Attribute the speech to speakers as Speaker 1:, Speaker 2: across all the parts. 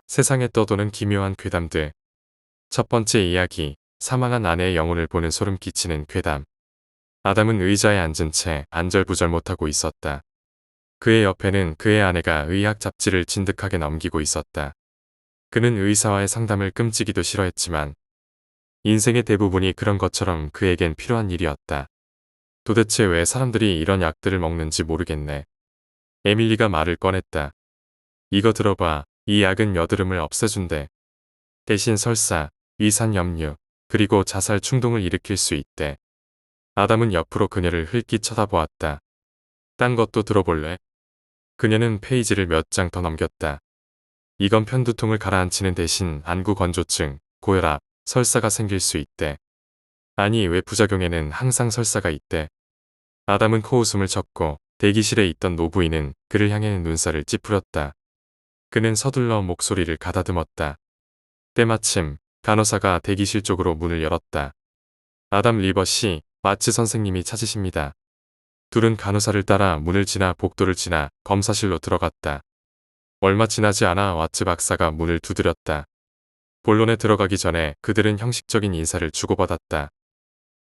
Speaker 1: 세상에 떠도는 기묘한 괴담들. 첫 번째 이야기, 사망한 아내의 영혼을 보는 소름 끼치는 괴담. 아담은 의자에 앉은 채 안절부절 못하고 있었다. 그의 옆에는 그의 아내가 의학 잡지를 진득하게 넘기고 있었다. 그는 의사와의 상담을 끔찍이도 싫어했지만 인생의 대부분이 그런 것처럼 그에겐 필요한 일이었다. 도대체 왜 사람들이 이런 약들을 먹는지 모르겠네. 에밀리가 말을 꺼냈다. 이거 들어봐. 이 약은 여드름을 없애준대. 대신 설사, 위산 염류, 그리고 자살 충동을 일으킬 수 있대. 아담은 옆으로 그녀를 흘낏 쳐다보았다. 딴 것도 들어볼래? 그녀는 페이지를 몇 장 더 넘겼다. 이건 편두통을 가라앉히는 대신 안구 건조증, 고혈압, 설사가 생길 수 있대. 아니 왜 부작용에는 항상 설사가 있대. 아담은 코웃음을 쳤고 대기실에 있던 노부인은 그를 향해 눈살을 찌푸렸다. 그는 서둘러 목소리를 가다듬었다. 때마침 간호사가 대기실 쪽으로 문을 열었다. 아담 리버씨, 마츠 선생님이 찾으십니다. 둘은 간호사를 따라 문을 지나 복도를 지나 검사실로 들어갔다. 얼마 지나지 않아 와츠 박사가 문을 두드렸다. 본론에 들어가기 전에 그들은 형식적인 인사를 주고받았다.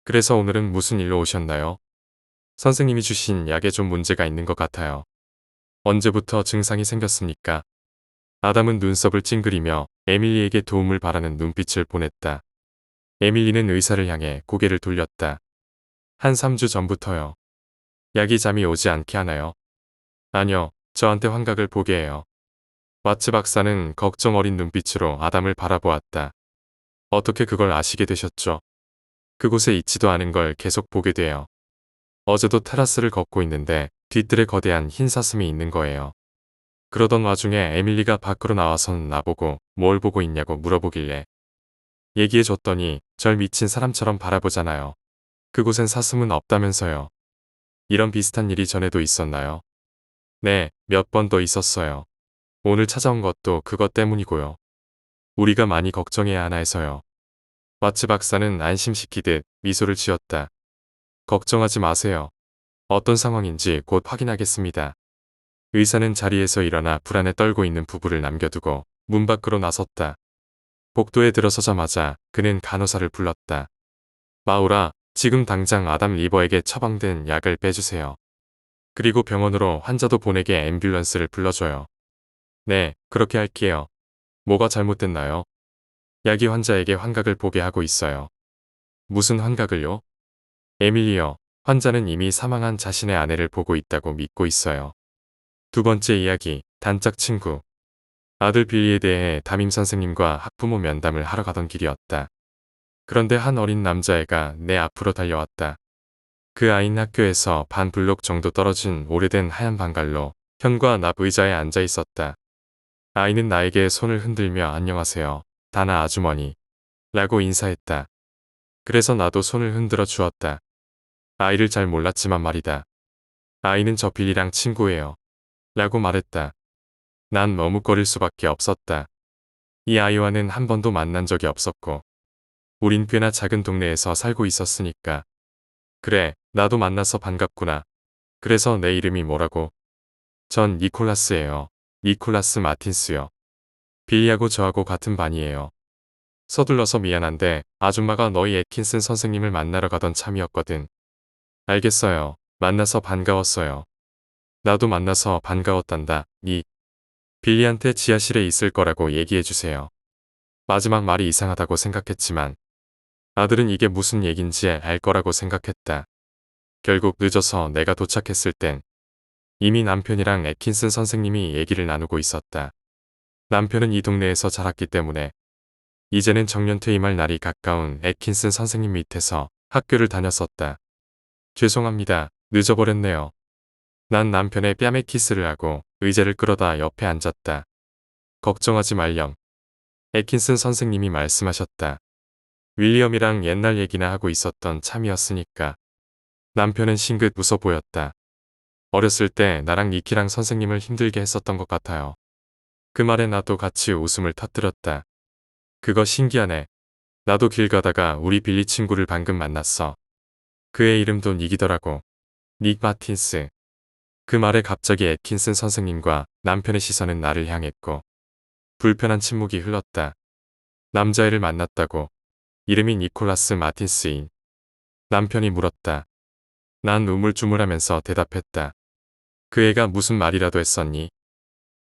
Speaker 1: 그래서 오늘은 무슨 일로 오셨나요? 선생님이 주신 약에 좀 문제가 있는 것 같아요. 언제부터 증상이 생겼습니까? 아담은 눈썹을 찡그리며 에밀리에게 도움을 바라는 눈빛을 보냈다. 에밀리는 의사를 향해 고개를 돌렸다. 한 3주 전부터요. 약이 잠이 오지 않게 하나요? 아니요, 저한테 환각을 보게 해요. 와츠 박사는 걱정 어린 눈빛으로 아담을 바라보았다. 어떻게 그걸 아시게 되셨죠? 그곳에 있지도 않은 걸 계속 보게 돼요. 어제도 테라스를 걷고 있는데 뒤뜰에 거대한 흰 사슴이 있는 거예요. 그러던 와중에 에밀리가 밖으로 나와선 나보고 뭘 보고 있냐고 물어보길래 얘기해줬더니 절 미친 사람처럼 바라보잖아요. 그곳엔 사슴은 없다면서요. 이런 비슷한 일이 전에도 있었나요? 네, 몇 번 더 있었어요. 오늘 찾아온 것도 그것 때문이고요. 우리가 많이 걱정해야 하나 해서요. 와츠 박사는 안심시키듯 미소를 지었다. 걱정하지 마세요. 어떤 상황인지 곧 확인하겠습니다. 의사는 자리에서 일어나 불안에 떨고 있는 부부를 남겨두고 문 밖으로 나섰다. 복도에 들어서자마자 그는 간호사를 불렀다. 마우라, 지금 당장 아담 리버에게 처방된 약을 빼주세요. 그리고 병원으로 환자도 보내게 앰뷸런스를 불러줘요. 네, 그렇게 할게요. 뭐가 잘못됐나요? 약이 환자에게 환각을 보게 하고 있어요. 무슨 환각을요? 에밀리요. 환자는 이미 사망한 자신의 아내를 보고 있다고 믿고 있어요. 두 번째 이야기, 단짝 친구. 아들 빌리에 대해 담임 선생님과 학부모 면담을 하러 가던 길이었다. 그런데 한 어린 남자애가 내 앞으로 달려왔다. 그 아이는 학교에서 반 블록 정도 떨어진 오래된 하얀 방갈로 현과 납 의자에 앉아 있었다. 아이는 나에게 손을 흔들며 안녕하세요, 다나 아주머니 라고 인사했다. 그래서 나도 손을 흔들어 주었다. 아이를 잘 몰랐지만 말이다. 아이는 저 빌리랑 친구예요. 라고 말했다. 난 머뭇거릴 수밖에 없었다. 이 아이와는 한 번도 만난 적이 없었고 우린 꽤나 작은 동네에서 살고 있었으니까. 그래, 나도 만나서 반갑구나. 그래서 내 이름이 뭐라고? 전 니콜라스예요. 니콜라스 마틴스요. 빌리하고 저하고 같은 반이에요. 서둘러서 미안한데 아줌마가 너희 애킨슨 선생님을 만나러 가던 참이었거든. 알겠어요. 만나서 반가웠어요. 나도 만나서 반가웠단다. 빌리한테 지하실에 있을 거라고 얘기해주세요. 마지막 말이 이상하다고 생각했지만 아들은 이게 무슨 얘긴지 알 거라고 생각했다. 결국 늦어서 내가 도착했을 땐 이미 남편이랑 애킨슨 선생님이 얘기를 나누고 있었다. 남편은 이 동네에서 자랐기 때문에 이제는 정년 퇴임할 날이 가까운 애킨슨 선생님 밑에서 학교를 다녔었다. 죄송합니다. 늦어버렸네요. 난 남편의 뺨에 키스를 하고 의자를 끌어다 옆에 앉았다. 걱정하지 말렴. 애킨슨 선생님이 말씀하셨다. 윌리엄이랑 옛날 얘기나 하고 있었던 참이었으니까. 남편은 싱긋 웃어 보였다. 어렸을 때 나랑 니키랑 선생님을 힘들게 했었던 것 같아요. 그 말에 나도 같이 웃음을 터뜨렸다. 그거 신기하네. 나도 길 가다가 우리 빌리 친구를 방금 만났어. 그의 이름도 닉이더라고. 닉 마틴스. 그 말에 갑자기 애킨슨 선생님과 남편의 시선은 나를 향했고 불편한 침묵이 흘렀다. 남자애를 만났다고. 이름이 니콜라스 마틴스인. 남편이 물었다. 난 우물쭈물하면서 대답했다. 그 애가 무슨 말이라도 했었니?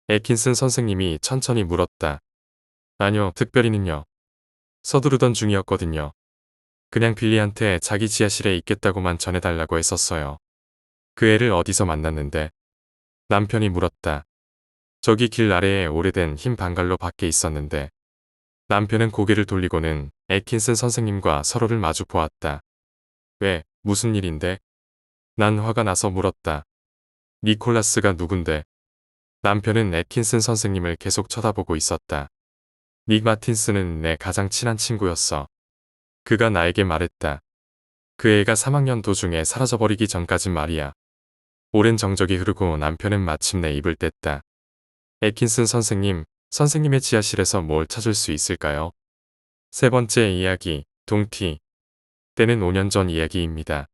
Speaker 1: 애킨슨 선생님이 천천히 물었다. 아니요, 특별히는요. 서두르던 중이었거든요. 그냥 빌리한테 자기 지하실에 있겠다고만 전해달라고 했었어요. 그 애를 어디서 만났는데? 남편이 물었다. 저기 길 아래에 오래된 흰 방갈로 밖에 있었는데. 남편은 고개를 돌리고는 애킨슨 선생님과 서로를 마주 보았다. 왜, 무슨 일인데? 난 화가 나서 물었다. 니콜라스가 누군데? 남편은 애킨슨 선생님을 계속 쳐다보고 있었다. 닉 마틴스는 내 가장 친한 친구였어. 그가 나에게 말했다. 그 애가 3학년 도중에 사라져버리기 전까진 말이야. 오랜 정적이 흐르고 남편은 마침내 입을 뗐다. 애킨슨 선생님의 지하실에서 뭘 찾을 수 있을까요? 세 번째 이야기, 동티. 때는 5년 전 이야기입니다.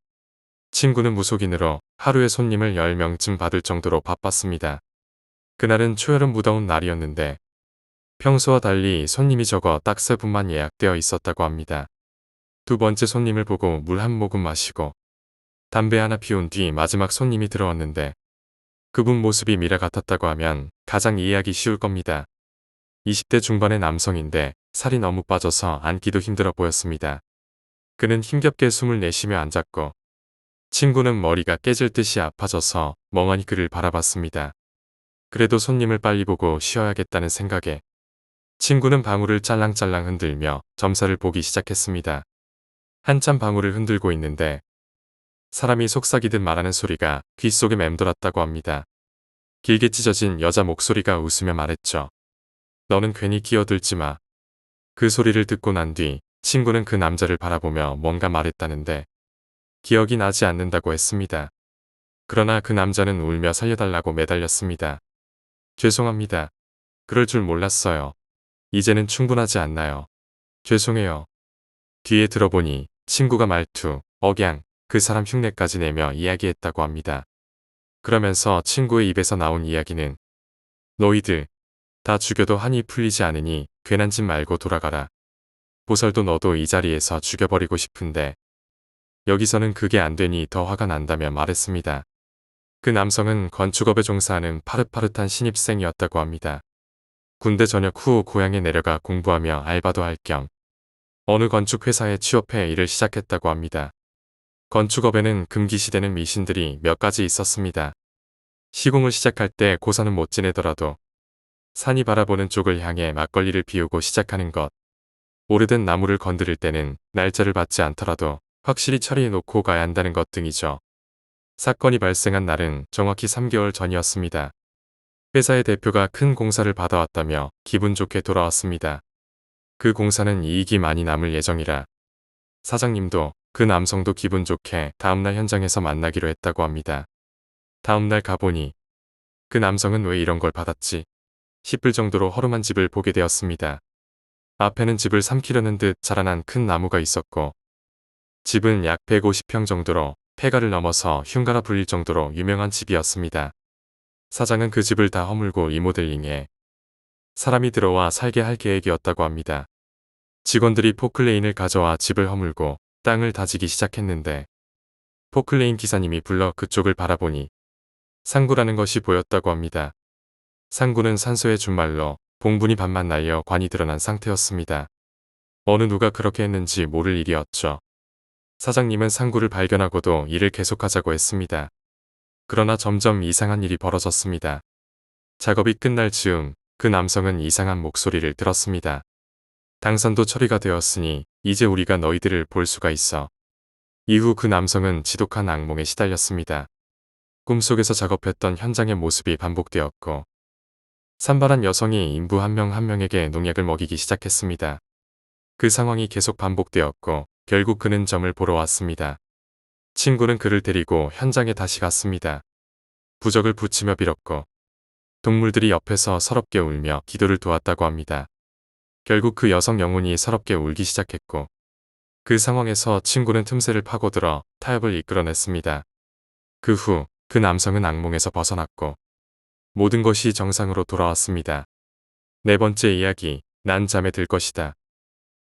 Speaker 1: 친구는 무속인으로 하루에 손님을 10명쯤 받을 정도로 바빴습니다. 그날은 초여름 무더운 날이었는데 평소와 달리 손님이 적어 딱 3분만 예약되어 있었다고 합니다. 두 번째 손님을 보고 물 한 모금 마시고 담배 하나 피운 뒤 마지막 손님이 들어왔는데 그분 모습이 미라 같았다고 하면 가장 이해하기 쉬울 겁니다. 20대 중반의 남성인데 살이 너무 빠져서 앉기도 힘들어 보였습니다. 그는 힘겹게 숨을 내쉬며 앉았고 친구는 머리가 깨질 듯이 아파져서 멍하니 그를 바라봤습니다. 그래도 손님을 빨리 보고 쉬어야겠다는 생각에 친구는 방울을 짤랑짤랑 흔들며 점사를 보기 시작했습니다. 한참 방울을 흔들고 있는데 사람이 속삭이듯 말하는 소리가 귓속에 맴돌았다고 합니다. 길게 찢어진 여자 목소리가 웃으며 말했죠. 너는 괜히 끼어들지 마. 그 소리를 듣고 난 뒤 친구는 그 남자를 바라보며 뭔가 말했다는데 기억이 나지 않는다고 했습니다. 그러나 그 남자는 울며 살려달라고 매달렸습니다. 죄송합니다. 그럴 줄 몰랐어요. 이제는 충분하지 않나요? 죄송해요. 뒤에 들어보니 친구가 말투, 억양, 그 사람 흉내까지 내며 이야기했다고 합니다. 그러면서 친구의 입에서 나온 이야기는 너희들 다 죽여도 한이 풀리지 않으니 괜한 짓 말고 돌아가라. 보설도 너도 이 자리에서 죽여버리고 싶은데 여기서는 그게 안 되니 더 화가 난다며 말했습니다. 그 남성은 건축업에 종사하는 파릇파릇한 신입생이었다고 합니다. 군대 전역 후 고향에 내려가 공부하며 알바도 할 겸 어느 건축회사에 취업해 일을 시작했다고 합니다. 건축업에는 금기시되는 미신들이 몇 가지 있었습니다. 시공을 시작할 때 고사는 못 지내더라도 산이 바라보는 쪽을 향해 막걸리를 피우고 시작하는 것. 오래된 나무를 건드릴 때는 날짜를 받지 않더라도 확실히 처리해 놓고 가야 한다는 것 등이죠. 사건이 발생한 날은 정확히 3개월 전이었습니다. 회사의 대표가 큰 공사를 받아왔다며 기분 좋게 돌아왔습니다. 그 공사는 이익이 많이 남을 예정이라 사장님도 그 남성도 기분 좋게 다음날 현장에서 만나기로 했다고 합니다. 다음날 가보니 그 남성은 왜 이런 걸 받았지 싶을 정도로 허름한 집을 보게 되었습니다. 앞에는 집을 삼키려는 듯 자라난 큰 나무가 있었고 집은 약 150평 정도로 폐가를 넘어서 흉가라 불릴 정도로 유명한 집이었습니다. 사장은 그 집을 다 허물고 리모델링해 사람이 들어와 살게 할 계획이었다고 합니다. 직원들이 포클레인을 가져와 집을 허물고 땅을 다지기 시작했는데 포클레인 기사님이 불러 그쪽을 바라보니 상구라는 것이 보였다고 합니다. 상구는 산소의 준말로 봉분이 반만 날려 관이 드러난 상태였습니다. 어느 누가 그렇게 했는지 모를 일이었죠. 사장님은 상구를 발견하고도 일을 계속하자고 했습니다. 그러나 점점 이상한 일이 벌어졌습니다. 작업이 끝날 즈음 그 남성은 이상한 목소리를 들었습니다. 당선도 처리가 되었으니 이제 우리가 너희들을 볼 수가 있어. 이후 그 남성은 지독한 악몽에 시달렸습니다. 꿈속에서 작업했던 현장의 모습이 반복되었고 산발한 여성이 인부 한 명 한 명에게 농약을 먹이기 시작했습니다. 그 상황이 계속 반복되었고 결국 그는 점을 보러 왔습니다. 친구는 그를 데리고 현장에 다시 갔습니다. 부적을 붙이며 빌었고 동물들이 옆에서 서럽게 울며 기도를 도왔다고 합니다. 결국 그 여성 영혼이 서럽게 울기 시작했고 그 상황에서 친구는 틈새를 파고들어 타협을 이끌어냈습니다. 그 후 그 남성은 악몽에서 벗어났고 모든 것이 정상으로 돌아왔습니다. 네 번째 이야기, 난 잠에 들 것이다.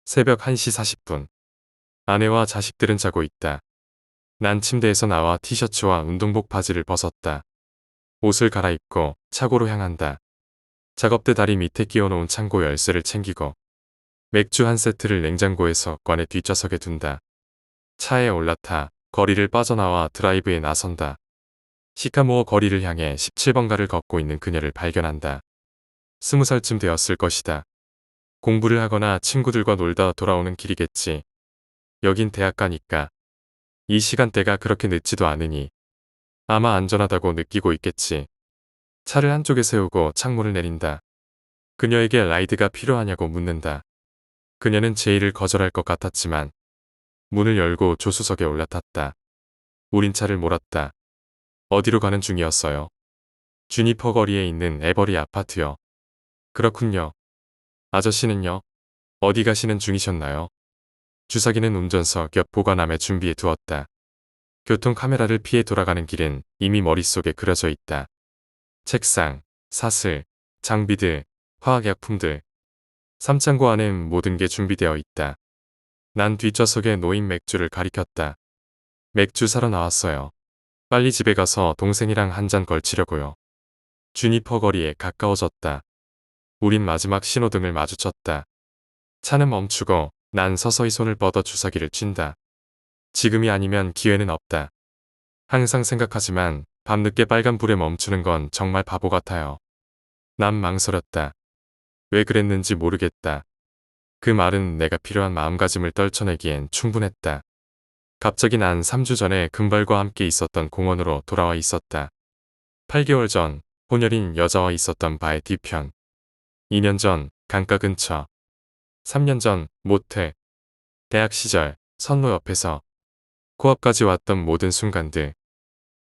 Speaker 1: 새벽 1시 40분. 아내와 자식들은 자고 있다. 난 침대에서 나와 티셔츠와 운동복 바지를 벗었다. 옷을 갈아입고 차고로 향한다. 작업대 다리 밑에 끼워놓은 창고 열쇠를 챙기고 맥주 한 세트를 냉장고에서 꺼내 뒷좌석에 둔다. 차에 올라타 거리를 빠져나와 드라이브에 나선다. 시카모어 거리를 향해 17번가를 걷고 있는 그녀를 발견한다. 20살쯤 되었을 것이다. 공부를 하거나 친구들과 놀다 돌아오는 길이겠지. 여긴 대학가니까. 이 시간대가 그렇게 늦지도 않으니 아마 안전하다고 느끼고 있겠지. 차를 한쪽에 세우고 창문을 내린다. 그녀에게 라이드가 필요하냐고 묻는다. 그녀는 제의를 거절할 것 같았지만 문을 열고 조수석에 올라탔다. 우린 차를 몰았다. 어디로 가는 중이었어요? 주니퍼 거리에 있는 에버리 아파트요. 그렇군요. 아저씨는요? 어디 가시는 중이셨나요? 주사기는 운전석 옆 보관함에 준비해 두었다. 교통 카메라를 피해 돌아가는 길은 이미 머릿속에 그려져 있다. 책상, 사슬, 장비들, 화학약품들. 삼창고 안엔 모든 게 준비되어 있다. 난 뒷좌석에 놓인 맥주를 가리켰다. 맥주 사러 나왔어요. 빨리 집에 가서 동생이랑 한 잔 걸치려고요. 주니퍼 거리에 가까워졌다. 우린 마지막 신호등을 마주쳤다. 차는 멈추고 난 서서히 손을 뻗어 주사기를 쥔다. 지금이 아니면 기회는 없다. 항상 생각하지만 밤늦게 빨간불에 멈추는 건 정말 바보 같아요. 난 망설였다. 왜 그랬는지 모르겠다. 그 말은 내가 필요한 마음가짐을 떨쳐내기엔 충분했다. 갑자기 난 3주 전에 금발과 함께 있었던 공원으로 돌아와 있었다. 8개월 전 혼혈인 여자와 있었던 바의 뒤편. 2년 전 강가 근처. 3년 전 모텔. 대학 시절 선로 옆에서 코앞까지 왔던 모든 순간들.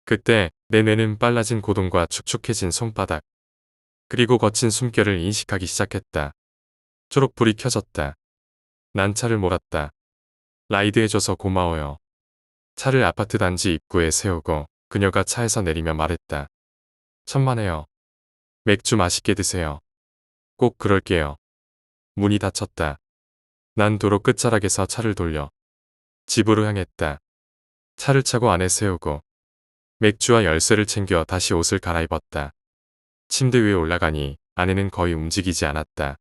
Speaker 1: 그때 내 뇌는 빨라진 고동과 축축해진 손바닥. 그리고 거친 숨결을 인식하기 시작했다. 초록불이 켜졌다. 난 차를 몰았다. 라이드해줘서 고마워요. 차를 아파트 단지 입구에 세우고 그녀가 차에서 내리며 말했다. 천만에요. 맥주 맛있게 드세요. 꼭 그럴게요. 문이 닫혔다. 난 도로 끝자락에서 차를 돌려 집으로 향했다. 차를 차고 안에 세우고 맥주와 열쇠를 챙겨 다시 옷을 갈아입었다. 침대 위에 올라가니 아내는 거의 움직이지 않았다.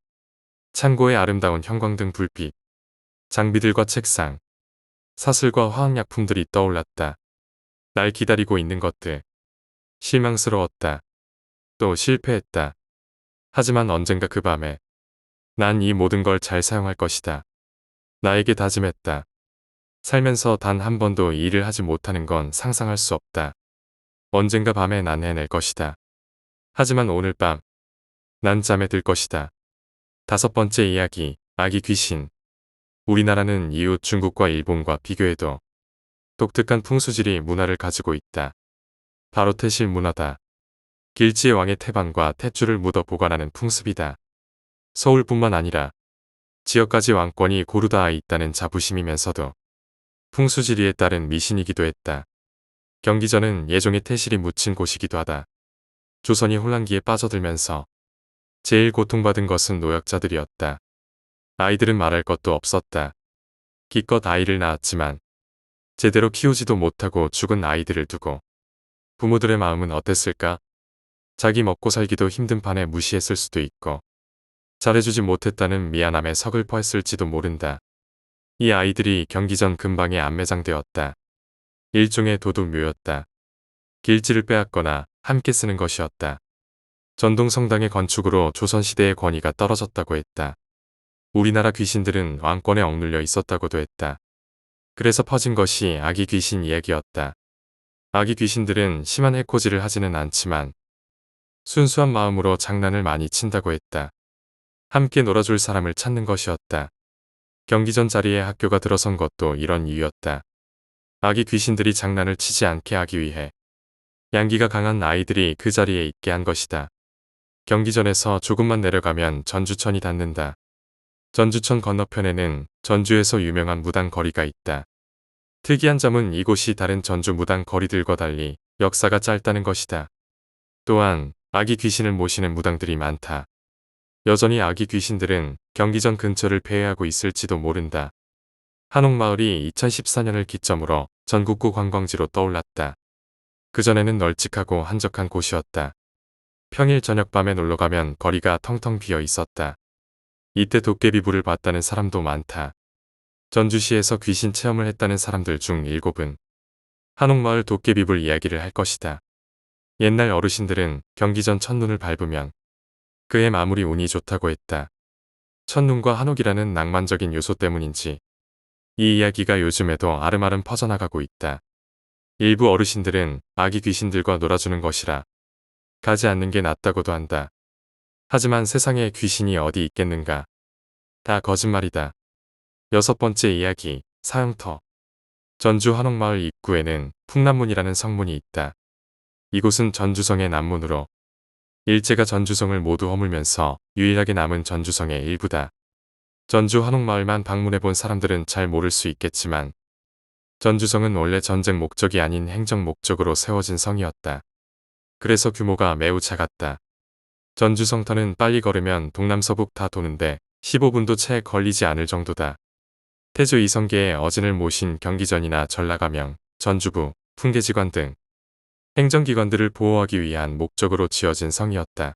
Speaker 1: 창고의 아름다운 형광등 불빛, 장비들과 책상, 사슬과 화학약품들이 떠올랐다. 날 기다리고 있는 것들. 실망스러웠다. 또 실패했다. 하지만 언젠가 그 밤에 난 이 모든 걸 잘 사용할 것이다. 나에게 다짐했다. 살면서 단 한 번도 이 일을 하지 못하는 건 상상할 수 없다. 언젠가 밤에 난 해낼 것이다. 하지만 오늘 밤 난 잠에 들 것이다. 5번째 이야기, 아기 귀신. 우리나라는 이웃 중국과 일본과 비교해도 독특한 풍수지리 문화를 가지고 있다. 바로 태실 문화다. 길지의 왕의 태반과 탯줄을 묻어 보관하는 풍습이다. 서울뿐만 아니라 지역까지 왕권이 고루다아 있다는 자부심이면서도 풍수지리에 따른 미신이기도 했다. 경기전은 예종의 태실이 묻힌 곳이기도 하다. 조선이 혼란기에 빠져들면서 제일 고통받은 것은 노약자들이었다. 아이들은 말할 것도 없었다. 기껏 아이를 낳았지만 제대로 키우지도 못하고 죽은 아이들을 두고 부모들의 마음은 어땠을까? 자기 먹고 살기도 힘든 판에 무시했을 수도 있고 잘해주지 못했다는 미안함에 서글퍼했을지도 모른다. 이 아이들이 경기전 근방에 안매장되었다. 일종의 도둑묘였다. 길지를 빼앗거나 함께 쓰는 것이었다. 전동성당의 건축으로 조선시대의 권위가 떨어졌다고 했다. 우리나라 귀신들은 왕권에 억눌려 있었다고도 했다. 그래서 퍼진 것이 아기 귀신 이야기였다. 아기 귀신들은 심한 해코지를 하지는 않지만 순수한 마음으로 장난을 많이 친다고 했다. 함께 놀아줄 사람을 찾는 것이었다. 경기전 자리에 학교가 들어선 것도 이런 이유였다. 아기 귀신들이 장난을 치지 않게 하기 위해 양기가 강한 아이들이 그 자리에 있게 한 것이다. 경기전에서 조금만 내려가면 전주천이 닿는다. 전주천 건너편에는 전주에서 유명한 무당 거리가 있다. 특이한 점은 이곳이 다른 전주 무당 거리들과 달리 역사가 짧다는 것이다. 또한 아기 귀신을 모시는 무당들이 많다. 여전히 아기 귀신들은 경기전 근처를 배회하고 있을지도 모른다. 한옥마을이 2014년을 기점으로 전국구 관광지로 떠올랐다. 그전에는 널찍하고 한적한 곳이었다. 평일 저녁밤에 놀러가면 거리가 텅텅 비어 있었다. 이때 도깨비불을 봤다는 사람도 많다. 전주시에서 귀신 체험을 했다는 사람들 중 7은 한옥마을 도깨비불 이야기를 할 것이다. 옛날 어르신들은 경기전 첫눈을 밟으면 그해 마무리 운이 좋다고 했다. 첫눈과 한옥이라는 낭만적인 요소 때문인지 이 이야기가 요즘에도 아름아름 퍼져나가고 있다. 일부 어르신들은 아기 귀신들과 놀아주는 것이라 가지 않는 게 낫다고도 한다. 하지만 세상에 귀신이 어디 있겠는가. 다 거짓말이다. 6번째 이야기, 사형터. 전주 한옥마을 입구에는 풍남문이라는 성문이 있다. 이곳은 전주성의 남문으로 일제가 전주성을 모두 허물면서 유일하게 남은 전주성의 일부다. 전주 한옥마을만 방문해본 사람들은 잘 모를 수 있겠지만 전주성은 원래 전쟁 목적이 아닌 행정 목적으로 세워진 성이었다. 그래서 규모가 매우 작았다. 전주성터는 빨리 걸으면 동남서북 다 도는데 15분도 채 걸리지 않을 정도다. 태조 이성계의 어진을 모신 경기전이나 전라가명, 전주부, 풍계지관 등 행정기관들을 보호하기 위한 목적으로 지어진 성이었다.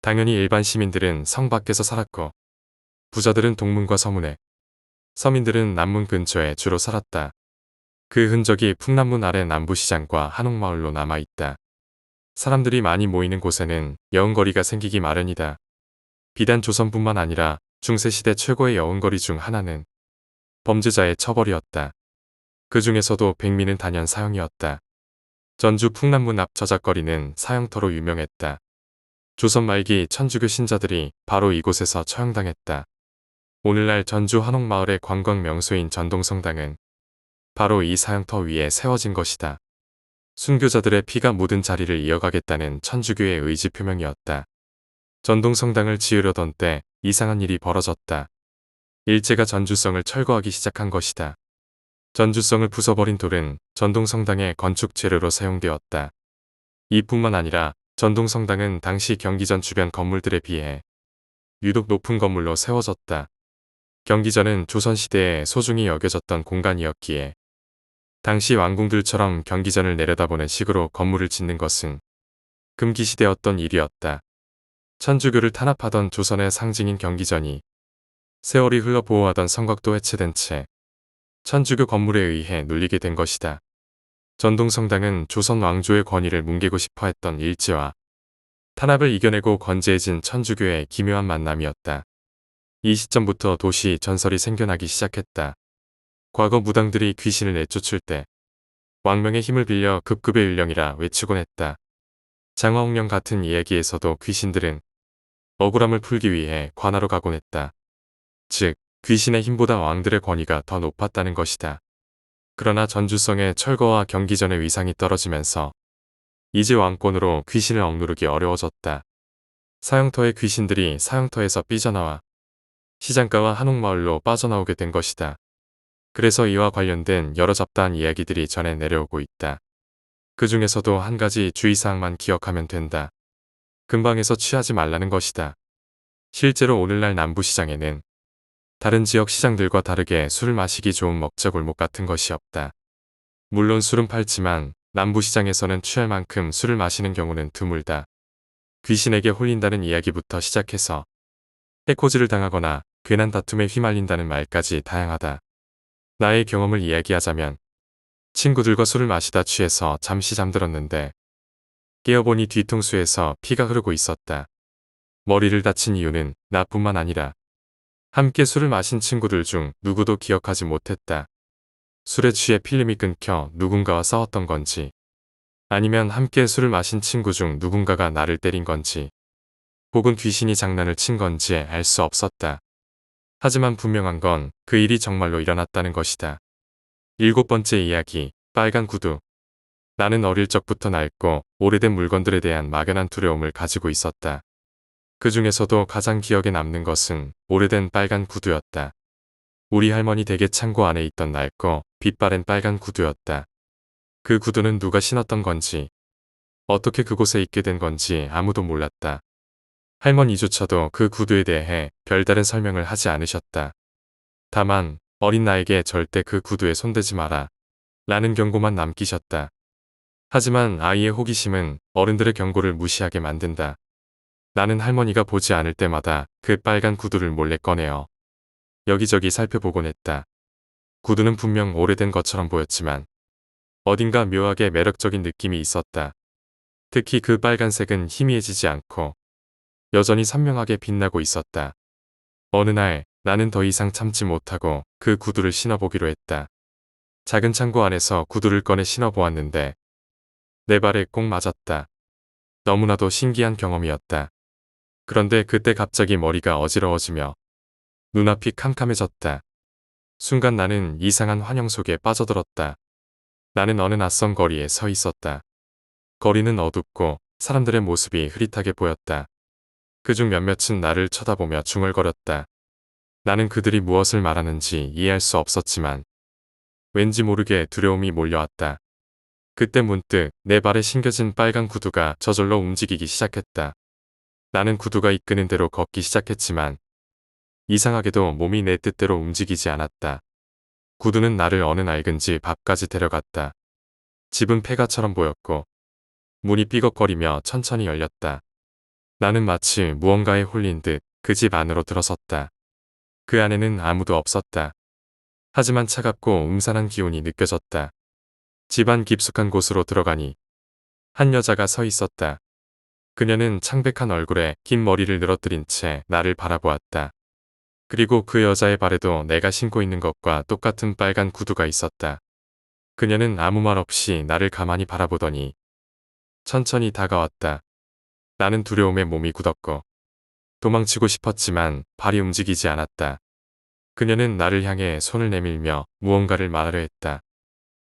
Speaker 1: 당연히 일반 시민들은 성 밖에서 살았고 부자들은 동문과 서문에, 서민들은 남문 근처에 주로 살았다. 그 흔적이 풍남문 아래 남부시장과 한옥마을로 남아있다. 사람들이 많이 모이는 곳에는 여운거리가 생기기 마련이다. 비단 조선뿐만 아니라 중세시대 최고의 여운거리 중 하나는 범죄자의 처벌이었다. 그 중에서도 백미는 단연 사형이었다. 전주 풍남문 앞 저작거리는 사형터로 유명했다. 조선 말기 천주교 신자들이 바로 이곳에서 처형당했다. 오늘날 전주 한옥마을의 관광 명소인 전동성당은 바로 이 사형터 위에 세워진 것이다. 순교자들의 피가 묻은 자리를 이어가겠다는 천주교의 의지 표명이었다. 전동성당을 지으려던 때 이상한 일이 벌어졌다. 일제가 전주성을 철거하기 시작한 것이다. 전주성을 부숴버린 돌은 전동성당의 건축 재료로 사용되었다. 이뿐만 아니라 전동성당은 당시 경기전 주변 건물들에 비해 유독 높은 건물로 세워졌다. 경기전은 조선시대에 소중히 여겨졌던 공간이었기에 당시 왕궁들처럼 경기전을 내려다보는 식으로 건물을 짓는 것은 금기시되었던 일이었다. 천주교를 탄압하던 조선의 상징인 경기전이 세월이 흘러 보호하던 성곽도 해체된 채 천주교 건물에 의해 눌리게 된 것이다. 전동성당은 조선 왕조의 권위를 뭉개고 싶어 했던 일제와 탄압을 이겨내고 건재해진 천주교의 기묘한 만남이었다. 이 시점부터 도시 전설이 생겨나기 시작했다. 과거 무당들이 귀신을 내쫓을 때 왕명의 힘을 빌려 급급의 율령이라 외치곤 했다. 장화홍련 같은 이야기에서도 귀신들은 억울함을 풀기 위해 관하로 가곤 했다. 즉, 귀신의 힘보다 왕들의 권위가 더 높았다는 것이다. 그러나 전주성의 철거와 경기전의 위상이 떨어지면서 이제 왕권으로 귀신을 억누르기 어려워졌다. 사형터의 귀신들이 사형터에서 삐져나와 시장가와 한옥마을로 빠져나오게 된 것이다. 그래서 이와 관련된 여러 잡다한 이야기들이 전해 내려오고 있다. 그 중에서도 한 가지 주의사항만 기억하면 된다. 근방에서 취하지 말라는 것이다. 실제로 오늘날 남부시장에는 다른 지역 시장들과 다르게 술을 마시기 좋은 먹자골목 같은 것이 없다. 물론 술은 팔지만 남부시장에서는 취할 만큼 술을 마시는 경우는 드물다. 귀신에게 홀린다는 이야기부터 시작해서 해코지를 당하거나 괜한 다툼에 휘말린다는 말까지 다양하다. 나의 경험을 이야기하자면 친구들과 술을 마시다 취해서 잠시 잠들었는데 깨어보니 뒤통수에서 피가 흐르고 있었다. 머리를 다친 이유는 나뿐만 아니라 함께 술을 마신 친구들 중 누구도 기억하지 못했다. 술에 취해 필름이 끊겨 누군가와 싸웠던 건지 아니면 함께 술을 마신 친구 중 누군가가 나를 때린 건지 혹은 귀신이 장난을 친 건지 알 수 없었다. 하지만 분명한 건 그 일이 정말로 일어났다는 것이다. 7번째 이야기, 빨간 구두. 나는 어릴 적부터 낡고 오래된 물건들에 대한 막연한 두려움을 가지고 있었다. 그 중에서도 가장 기억에 남는 것은 오래된 빨간 구두였다. 우리 할머니 댁의 창고 안에 있던 낡고 빛바랜 빨간 구두였다. 그 구두는 누가 신었던 건지, 어떻게 그곳에 있게 된 건지 아무도 몰랐다. 할머니조차도 그 구두에 대해 별다른 설명을 하지 않으셨다. 다만 어린 나에게 절대 그 구두에 손대지 마라 라는 경고만 남기셨다. 하지만 아이의 호기심은 어른들의 경고를 무시하게 만든다. 나는 할머니가 보지 않을 때마다 그 빨간 구두를 몰래 꺼내어 여기저기 살펴보곤 했다. 구두는 분명 오래된 것처럼 보였지만 어딘가 묘하게 매력적인 느낌이 있었다. 특히 그 빨간색은 희미해지지 않고 여전히 선명하게 빛나고 있었다. 어느 날 나는 더 이상 참지 못하고 그 구두를 신어보기로 했다. 작은 창고 안에서 구두를 꺼내 신어보았는데 내 발에 꼭 맞았다. 너무나도 신기한 경험이었다. 그런데 그때 갑자기 머리가 어지러워지며 눈앞이 캄캄해졌다. 순간 나는 이상한 환영 속에 빠져들었다. 나는 어느 낯선 거리에 서 있었다. 거리는 어둡고 사람들의 모습이 흐릿하게 보였다. 그중 몇몇은 나를 쳐다보며 중얼거렸다. 나는 그들이 무엇을 말하는지 이해할 수 없었지만 왠지 모르게 두려움이 몰려왔다. 그때 문득 내 발에 신겨진 빨간 구두가 저절로 움직이기 시작했다. 나는 구두가 이끄는 대로 걷기 시작했지만 이상하게도 몸이 내 뜻대로 움직이지 않았다. 구두는 나를 어느 낡은 집 앞까지 데려갔다. 집은 폐가처럼 보였고 문이 삐걱거리며 천천히 열렸다. 나는 마치 무언가에 홀린 듯 그 집 안으로 들어섰다. 그 안에는 아무도 없었다. 하지만 차갑고 음산한 기운이 느껴졌다. 집안 깊숙한 곳으로 들어가니 한 여자가 서 있었다. 그녀는 창백한 얼굴에 긴 머리를 늘어뜨린 채 나를 바라보았다. 그리고 그 여자의 발에도 내가 신고 있는 것과 똑같은 빨간 구두가 있었다. 그녀는 아무 말 없이 나를 가만히 바라보더니 천천히 다가왔다. 나는 두려움에 몸이 굳었고 도망치고 싶었지만 발이 움직이지 않았다. 그녀는 나를 향해 손을 내밀며 무언가를 말하려 했다.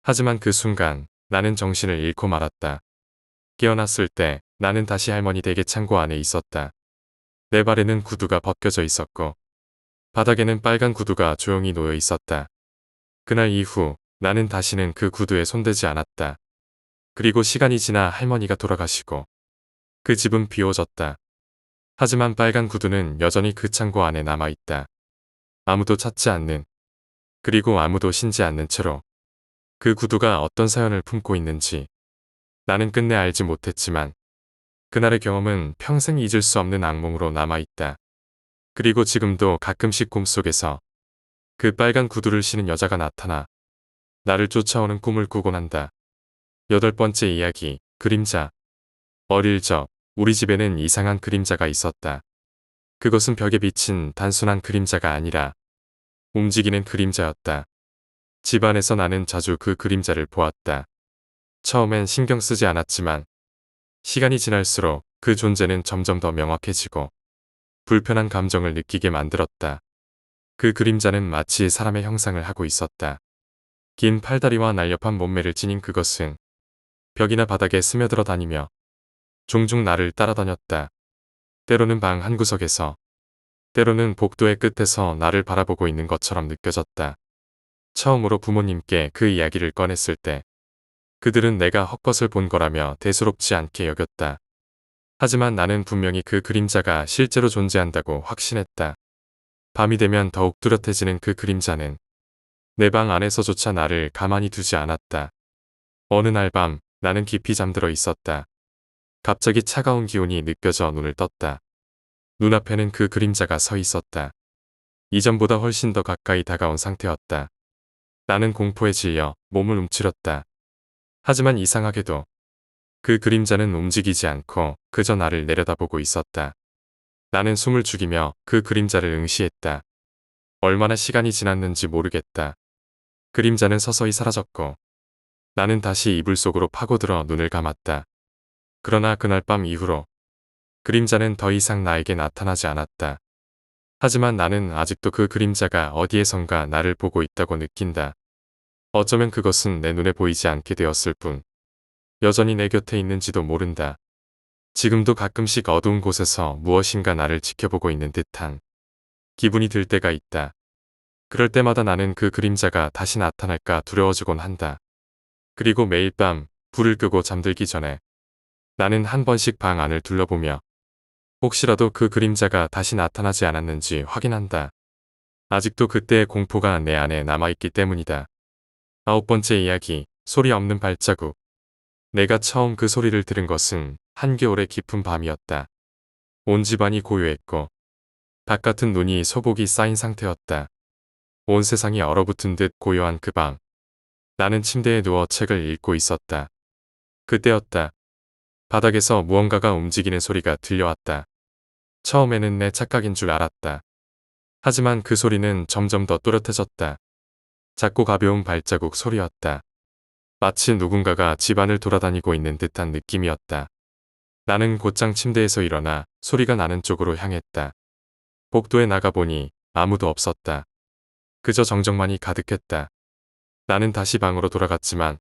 Speaker 1: 하지만 그 순간 나는 정신을 잃고 말았다. 깨어났을 때 나는 다시 할머니 댁의 창고 안에 있었다. 내 발에는 구두가 벗겨져 있었고 바닥에는 빨간 구두가 조용히 놓여 있었다. 그날 이후 나는 다시는 그 구두에 손대지 않았다. 그리고 시간이 지나 할머니가 돌아가시고 그 집은 비워졌다. 하지만 빨간 구두는 여전히 그 창고 안에 남아있다. 아무도 찾지 않는, 그리고 아무도 신지 않는 채로 그 구두가 어떤 사연을 품고 있는지 나는 끝내 알지 못했지만 그날의 경험은 평생 잊을 수 없는 악몽으로 남아있다. 그리고 지금도 가끔씩 꿈속에서 그 빨간 구두를 신은 여자가 나타나 나를 쫓아오는 꿈을 꾸곤 한다. 8번째 이야기, 그림자. 어릴 적 우리 집에는 이상한 그림자가 있었다. 그것은 벽에 비친 단순한 그림자가 아니라 움직이는 그림자였다. 집안에서 나는 자주 그 그림자를 보았다. 처음엔 신경 쓰지 않았지만 시간이 지날수록 그 존재는 점점 더 명확해지고 불편한 감정을 느끼게 만들었다. 그 그림자는 마치 사람의 형상을 하고 있었다. 긴 팔다리와 날렵한 몸매를 지닌 그것은 벽이나 바닥에 스며들어 다니며 종종 나를 따라다녔다. 때로는 방 한구석에서, 때로는 복도의 끝에서 나를 바라보고 있는 것처럼 느껴졌다. 처음으로 부모님께 그 이야기를 꺼냈을 때 그들은 내가 헛것을 본 거라며 대수롭지 않게 여겼다. 하지만 나는 분명히 그 그림자가 실제로 존재한다고 확신했다. 밤이 되면 더욱 뚜렷해지는 그 그림자는 내 방 안에서조차 나를 가만히 두지 않았다. 어느 날 밤 나는 깊이 잠들어 있었다. 갑자기 차가운 기운이 느껴져 눈을 떴다. 눈앞에는 그 그림자가 서 있었다. 이전보다 훨씬 더 가까이 다가온 상태였다. 나는 공포에 질려 몸을 움츠렸다. 하지만 이상하게도 그 그림자는 움직이지 않고 그저 나를 내려다보고 있었다. 나는 숨을 죽이며 그 그림자를 응시했다. 얼마나 시간이 지났는지 모르겠다. 그림자는 서서히 사라졌고 나는 다시 이불 속으로 파고들어 눈을 감았다. 그러나 그날 밤 이후로 그림자는 더 이상 나에게 나타나지 않았다. 하지만 나는 아직도 그 그림자가 어디에선가 나를 보고 있다고 느낀다. 어쩌면 그것은 내 눈에 보이지 않게 되었을 뿐 여전히 내 곁에 있는지도 모른다. 지금도 가끔씩 어두운 곳에서 무엇인가 나를 지켜보고 있는 듯한 기분이 들 때가 있다. 그럴 때마다 나는 그 그림자가 다시 나타날까 두려워지곤 한다. 그리고 매일 밤 불을 끄고 잠들기 전에 나는 한 번씩 방 안을 둘러보며 혹시라도 그 그림자가 다시 나타나지 않았는지 확인한다. 아직도 그때의 공포가 내 안에 남아있기 때문이다. 9번째 이야기, 소리 없는 발자국. 내가 처음 그 소리를 들은 것은 한겨울의 깊은 밤이었다. 온 집안이 고요했고 바깥은 눈이 소복이 쌓인 상태였다. 온 세상이 얼어붙은 듯 고요한 그 밤. 나는 침대에 누워 책을 읽고 있었다. 그때였다. 바닥에서 무언가가 움직이는 소리가 들려왔다. 처음에는 내 착각인 줄 알았다. 하지만 그 소리는 점점 더 또렷해졌다. 작고 가벼운 발자국 소리였다. 마치 누군가가 집안을 돌아다니고 있는 듯한 느낌이었다. 나는 곧장 침대에서 일어나 소리가 나는 쪽으로 향했다. 복도에 나가보니 아무도 없었다. 그저 정적만이 가득했다. 나는 다시 방으로 돌아갔지만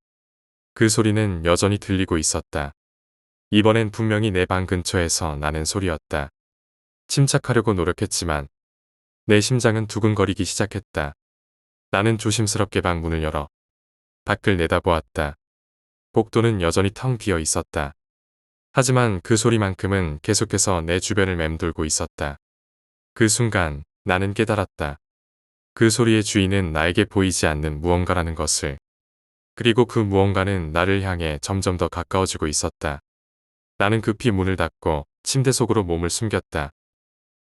Speaker 1: 그 소리는 여전히 들리고 있었다. 이번엔 분명히 내 방 근처에서 나는 소리였다. 침착하려고 노력했지만 내 심장은 두근거리기 시작했다. 나는 조심스럽게 방 문을 열어 밖을 내다보았다. 복도는 여전히 텅 비어 있었다. 하지만 그 소리만큼은 계속해서 내 주변을 맴돌고 있었다. 그 순간 나는 깨달았다. 그 소리의 주인은 나에게 보이지 않는 무언가라는 것을. 그리고 그 무언가는 나를 향해 점점 더 가까워지고 있었다. 나는 급히 문을 닫고 침대 속으로 몸을 숨겼다.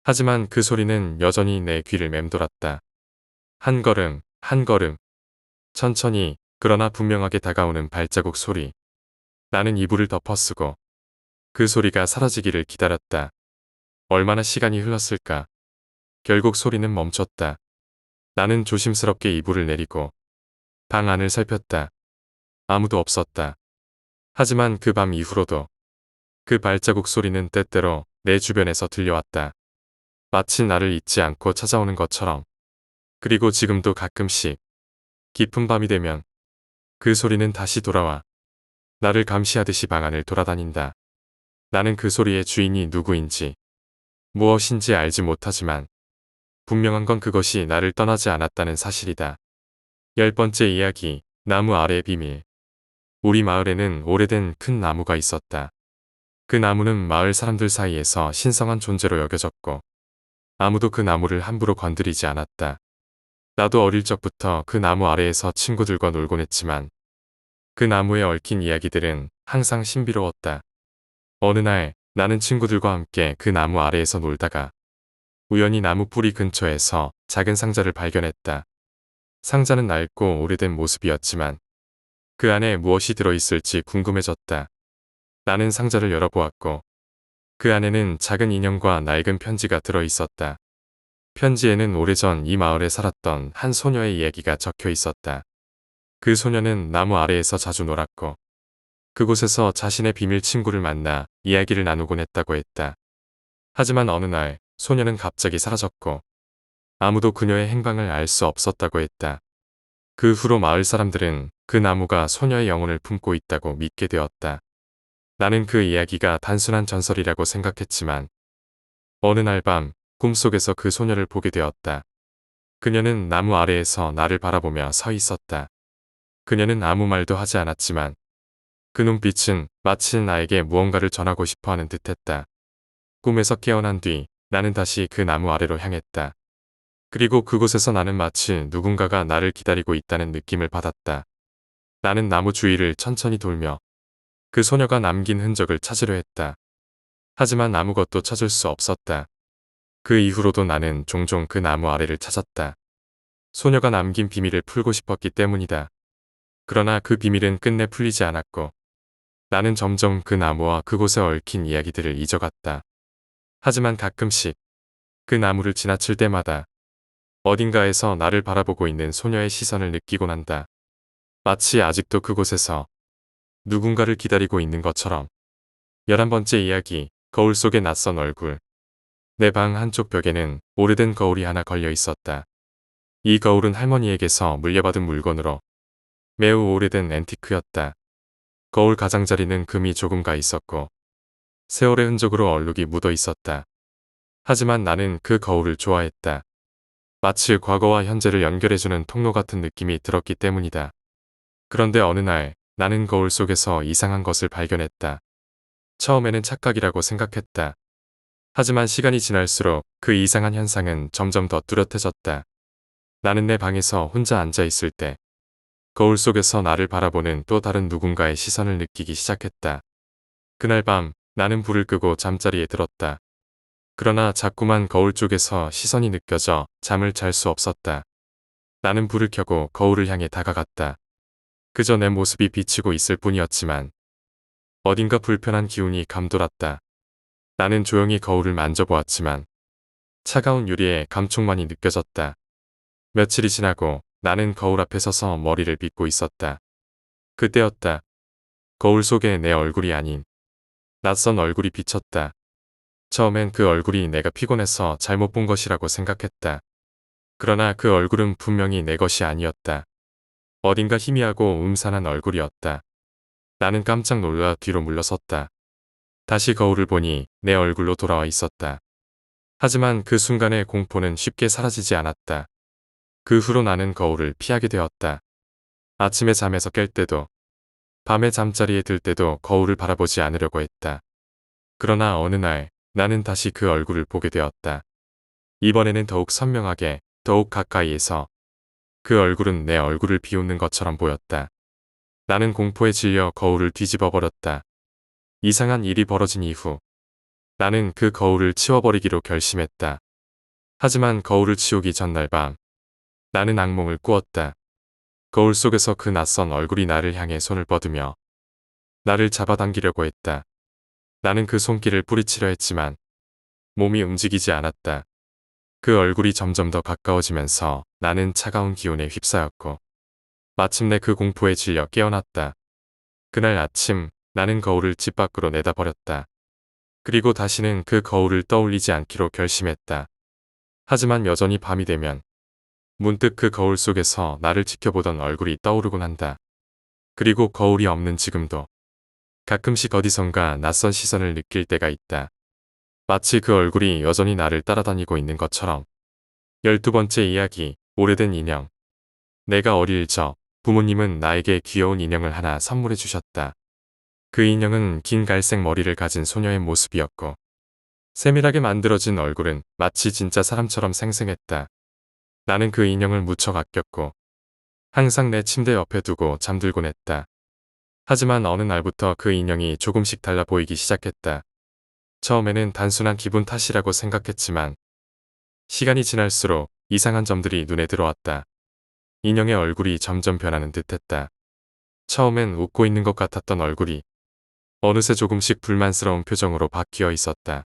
Speaker 1: 하지만 그 소리는 여전히 내 귀를 맴돌았다. 한 걸음, 한 걸음. 천천히, 그러나 분명하게 다가오는 발자국 소리. 나는 이불을 덮어쓰고 그 소리가 사라지기를 기다렸다. 얼마나 시간이 흘렀을까. 결국 소리는 멈췄다. 나는 조심스럽게 이불을 내리고 방 안을 살폈다. 아무도 없었다. 하지만 그 밤 이후로도 그 발자국 소리는 때때로 내 주변에서 들려왔다. 마치 나를 잊지 않고 찾아오는 것처럼. 그리고 지금도 가끔씩 깊은 밤이 되면 그 소리는 다시 돌아와 나를 감시하듯이 방 안을 돌아다닌다. 나는 그 소리의 주인이 누구인지 무엇인지 알지 못하지만 분명한 건 그것이 나를 떠나지 않았다는 사실이다. 10번째 이야기, 나무 아래의 비밀. 우리 마을에는 오래된 큰 나무가 있었다. 그 나무는 마을 사람들 사이에서 신성한 존재로 여겨졌고 아무도 그 나무를 함부로 건드리지 않았다. 나도 어릴 적부터 그 나무 아래에서 친구들과 놀곤 했지만 그 나무에 얽힌 이야기들은 항상 신비로웠다. 어느 날 나는 친구들과 함께 그 나무 아래에서 놀다가 우연히 나무 뿌리 근처에서 작은 상자를 발견했다. 상자는 낡고 오래된 모습이었지만 그 안에 무엇이 들어있을지 궁금해졌다. 나는 상자를 열어보았고 그 안에는 작은 인형과 낡은 편지가 들어있었다. 편지에는 오래전 이 마을에 살았던 한 소녀의 이야기가 적혀 있었다. 그 소녀는 나무 아래에서 자주 놀았고 그곳에서 자신의 비밀 친구를 만나 이야기를 나누곤 했다고 했다. 하지만 어느 날 소녀는 갑자기 사라졌고 아무도 그녀의 행방을 알 수 없었다고 했다. 그 후로 마을 사람들은 그 나무가 소녀의 영혼을 품고 있다고 믿게 되었다. 나는 그 이야기가 단순한 전설이라고 생각했지만 어느 날 밤 꿈속에서 그 소녀를 보게 되었다. 그녀는 나무 아래에서 나를 바라보며 서 있었다. 그녀는 아무 말도 하지 않았지만 그 눈빛은 마치 나에게 무언가를 전하고 싶어 하는 듯했다. 꿈에서 깨어난 뒤 나는 다시 그 나무 아래로 향했다. 그리고 그곳에서 나는 마치 누군가가 나를 기다리고 있다는 느낌을 받았다. 나는 나무 주위를 천천히 돌며 그 소녀가 남긴 흔적을 찾으려 했다. 하지만 아무것도 찾을 수 없었다. 그 이후로도 나는 종종 그 나무 아래를 찾았다. 소녀가 남긴 비밀을 풀고 싶었기 때문이다. 그러나 그 비밀은 끝내 풀리지 않았고 나는 점점 그 나무와 그곳에 얽힌 이야기들을 잊어갔다. 하지만 가끔씩 그 나무를 지나칠 때마다 어딘가에서 나를 바라보고 있는 소녀의 시선을 느끼곤 한다. 마치 아직도 그곳에서 누군가를 기다리고 있는 것처럼. 11번째 이야기, 거울 속의 낯선 얼굴. 내 방 한쪽 벽에는 오래된 거울이 하나 걸려 있었다. 이 거울은 할머니에게서 물려받은 물건으로 매우 오래된 앤티크였다. 거울 가장자리는 금이 조금 가 있었고 세월의 흔적으로 얼룩이 묻어 있었다. 하지만 나는 그 거울을 좋아했다. 마치 과거와 현재를 연결해주는 통로 같은 느낌이 들었기 때문이다. 그런데 어느 날 나는 거울 속에서 이상한 것을 발견했다. 처음에는 착각이라고 생각했다. 하지만 시간이 지날수록 그 이상한 현상은 점점 더 뚜렷해졌다. 나는 내 방에서 혼자 앉아 있을 때 거울 속에서 나를 바라보는 또 다른 누군가의 시선을 느끼기 시작했다. 그날 밤 나는 불을 끄고 잠자리에 들었다. 그러나 자꾸만 거울 쪽에서 시선이 느껴져 잠을 잘 수 없었다. 나는 불을 켜고 거울을 향해 다가갔다. 그저 내 모습이 비치고 있을 뿐이었지만 어딘가 불편한 기운이 감돌았다. 나는 조용히 거울을 만져보았지만 차가운 유리에 감촉만이 느껴졌다. 며칠이 지나고 나는 거울 앞에 서서 머리를 빗고 있었다. 그때였다. 거울 속에 내 얼굴이 아닌 낯선 얼굴이 비쳤다. 처음엔 그 얼굴이 내가 피곤해서 잘못 본 것이라고 생각했다. 그러나 그 얼굴은 분명히 내 것이 아니었다. 어딘가 희미하고 음산한 얼굴이었다. 나는 깜짝 놀라 뒤로 물러섰다. 다시 거울을 보니 내 얼굴로 돌아와 있었다. 하지만 그 순간의 공포는 쉽게 사라지지 않았다. 그 후로 나는 거울을 피하게 되었다. 아침에 잠에서 깰 때도, 밤에 잠자리에 들 때도 거울을 바라보지 않으려고 했다. 그러나 어느 날 나는 다시 그 얼굴을 보게 되었다. 이번에는 더욱 선명하게, 더욱 가까이에서 그 얼굴은 내 얼굴을 비웃는 것처럼 보였다. 나는 공포에 질려 거울을 뒤집어 버렸다. 이상한 일이 벌어진 이후 나는 그 거울을 치워버리기로 결심했다. 하지만 거울을 치우기 전날 밤 나는 악몽을 꾸었다. 거울 속에서 그 낯선 얼굴이 나를 향해 손을 뻗으며 나를 잡아당기려고 했다. 나는 그 손길을 뿌리치려 했지만 몸이 움직이지 않았다. 그 얼굴이 점점 더 가까워지면서 나는 차가운 기운에 휩싸였고 마침내 그 공포에 질려 깨어났다. 그날 아침 나는 거울을 집 밖으로 내다버렸다. 그리고 다시는 그 거울을 떠올리지 않기로 결심했다. 하지만 여전히 밤이 되면 문득 그 거울 속에서 나를 지켜보던 얼굴이 떠오르곤 한다. 그리고 거울이 없는 지금도 가끔씩 어디선가 낯선 시선을 느낄 때가 있다. 마치 그 얼굴이 여전히 나를 따라다니고 있는 것처럼. 12번째 이야기, 오래된 인형. 내가 어릴 적 부모님은 나에게 귀여운 인형을 하나 선물해 주셨다. 그 인형은 긴 갈색 머리를 가진 소녀의 모습이었고 세밀하게 만들어진 얼굴은 마치 진짜 사람처럼 생생했다. 나는 그 인형을 무척 아꼈고 항상 내 침대 옆에 두고 잠들곤 했다. 하지만 어느 날부터 그 인형이 조금씩 달라 보이기 시작했다. 처음에는 단순한 기분 탓이라고 생각했지만 시간이 지날수록 이상한 점들이 눈에 들어왔다. 인형의 얼굴이 점점 변하는 듯했다. 처음엔 웃고 있는 것 같았던 얼굴이 어느새 조금씩 불만스러운 표정으로 바뀌어 있었다.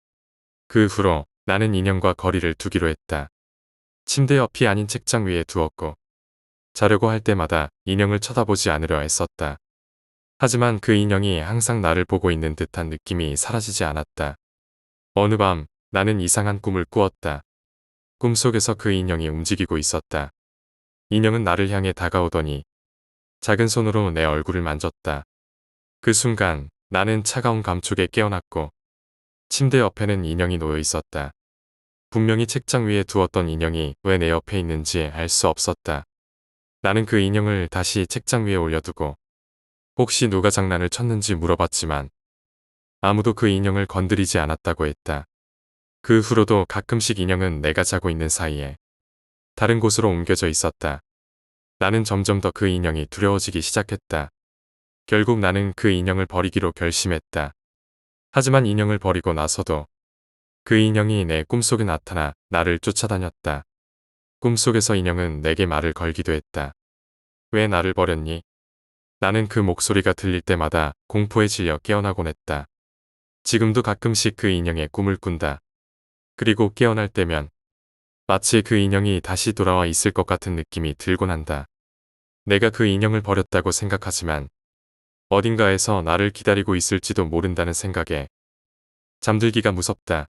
Speaker 1: 그 후로 나는 인형과 거리를 두기로 했다. 침대 옆이 아닌 책장 위에 두었고 자려고 할 때마다 인형을 쳐다보지 않으려 애썼다. 하지만 그 인형이 항상 나를 보고 있는 듯한 느낌이 사라지지 않았다. 어느 밤 나는 이상한 꿈을 꾸었다. 꿈속에서 그 인형이 움직이고 있었다. 인형은 나를 향해 다가오더니 작은 손으로 내 얼굴을 만졌다. 그 순간 나는 차가운 감촉에 깨어났고 침대 옆에는 인형이 놓여 있었다. 분명히 책장 위에 두었던 인형이 왜 내 옆에 있는지 알 수 없었다. 나는 그 인형을 다시 책장 위에 올려두고 혹시 누가 장난을 쳤는지 물어봤지만 아무도 그 인형을 건드리지 않았다고 했다. 그 후로도 가끔씩 인형은 내가 자고 있는 사이에 다른 곳으로 옮겨져 있었다. 나는 점점 더 그 인형이 두려워지기 시작했다. 결국 나는 그 인형을 버리기로 결심했다. 하지만 인형을 버리고 나서도 그 인형이 내 꿈속에 나타나 나를 쫓아다녔다. 꿈속에서 인형은 내게 말을 걸기도 했다. 왜 나를 버렸니? 나는 그 목소리가 들릴 때마다 공포에 질려 깨어나곤 했다. 지금도 가끔씩 그 인형의 꿈을 꾼다. 그리고 깨어날 때면 마치 그 인형이 다시 돌아와 있을 것 같은 느낌이 들곤 한다. 내가 그 인형을 버렸다고 생각하지만 어딘가에서 나를 기다리고 있을지도 모른다는 생각에 잠들기가 무섭다.